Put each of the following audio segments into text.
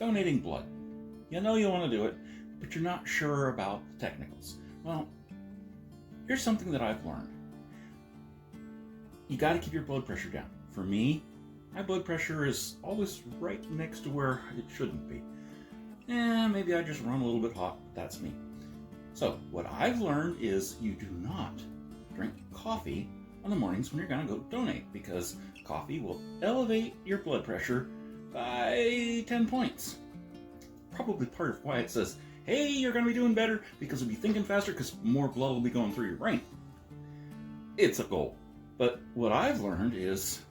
donating blood. You know you want to do it, but you're not sure about the technicals. Well, here's something that I've learned. You got to keep your blood pressure down. For me, my blood pressure is always right next to where it shouldn't be. Maybe I just run a little bit hot. That's me. So what I've learned is you do not drink coffee on the mornings when you're going to go donate, because coffee will elevate your blood pressure by 10 points. Probably part of why it says, hey, you're going to be doing better because you'll be thinking faster because more blood will be going through your brain. It's a goal. But what I've learned is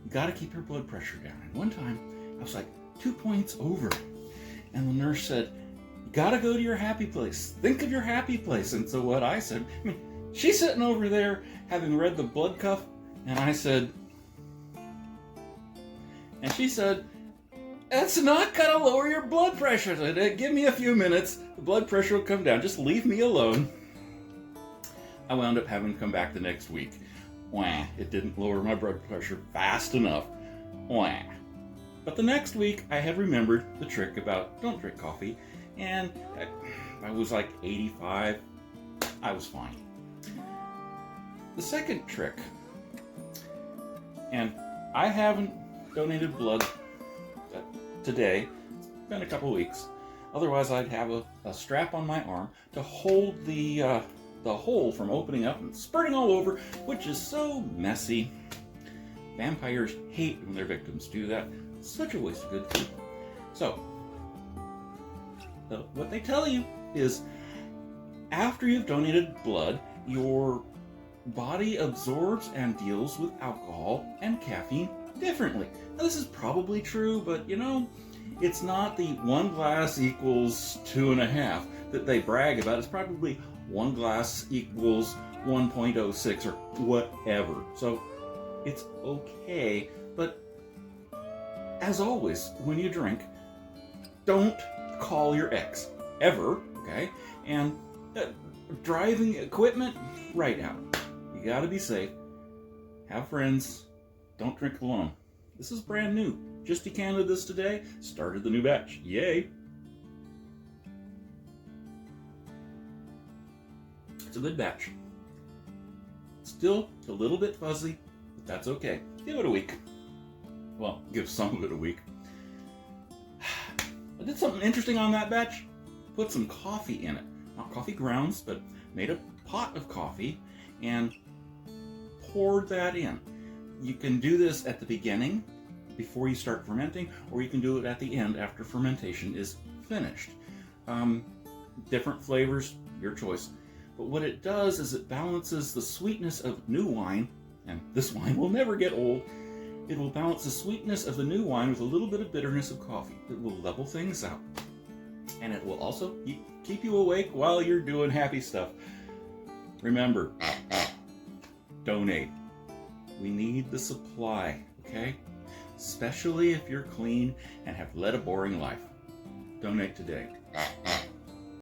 you got to keep your blood pressure down. And one time I was like 2 points over, and the nurse said, you got to go to your happy place. Think of your happy place. And so what I said, she's sitting over there having read the blood cuff, and I said, and she said, that's not going to lower your blood pressure. I said, give me a few minutes, the blood pressure will come down. Just leave me alone. I wound up having to come back the next week. Wah, it didn't lower my blood pressure fast enough. Wah. But the next week, I had remembered the trick about don't drink coffee, and I was like 85. I was fine. The second trick, and I haven't donated blood today, it's been a couple weeks. Otherwise, I'd have a strap on my arm to hold the hole from opening up and spurting all over, which is so messy. Vampires hate when their victims do that. It's such a waste of good food. So, what they tell you is after you've donated blood, your body absorbs and deals with alcohol and caffeine differently. Now, this is probably true, but you know, it's not the 1 glass equals 2.5 that they brag about. It's probably 1 glass equals 1.06 or whatever. So it's okay, but as always, when you drink, don't call your ex, ever, okay? And driving equipment, right out. You gotta be safe. Have friends. Don't drink alone. This is brand new. Just decanted this today. Started the new batch. Yay! It's a good batch. Still a little bit fuzzy, but that's okay. Give it a week. Well, give some of it a week. I did something interesting on that batch. Put some coffee in it. Not coffee grounds, but made a pot of coffee and poured that in. You can do this at the beginning, before you start fermenting, or you can do it at the end after fermentation is finished. Different flavors, your choice. But what it does is it balances the sweetness of new wine, and this wine will never get old. It will balance the sweetness of the new wine with a little bit of bitterness of coffee. It will level things out. And it will also keep you awake while you're doing happy stuff. Remember, donate. We need the supply, okay? Especially if you're clean and have led a boring life. Donate today.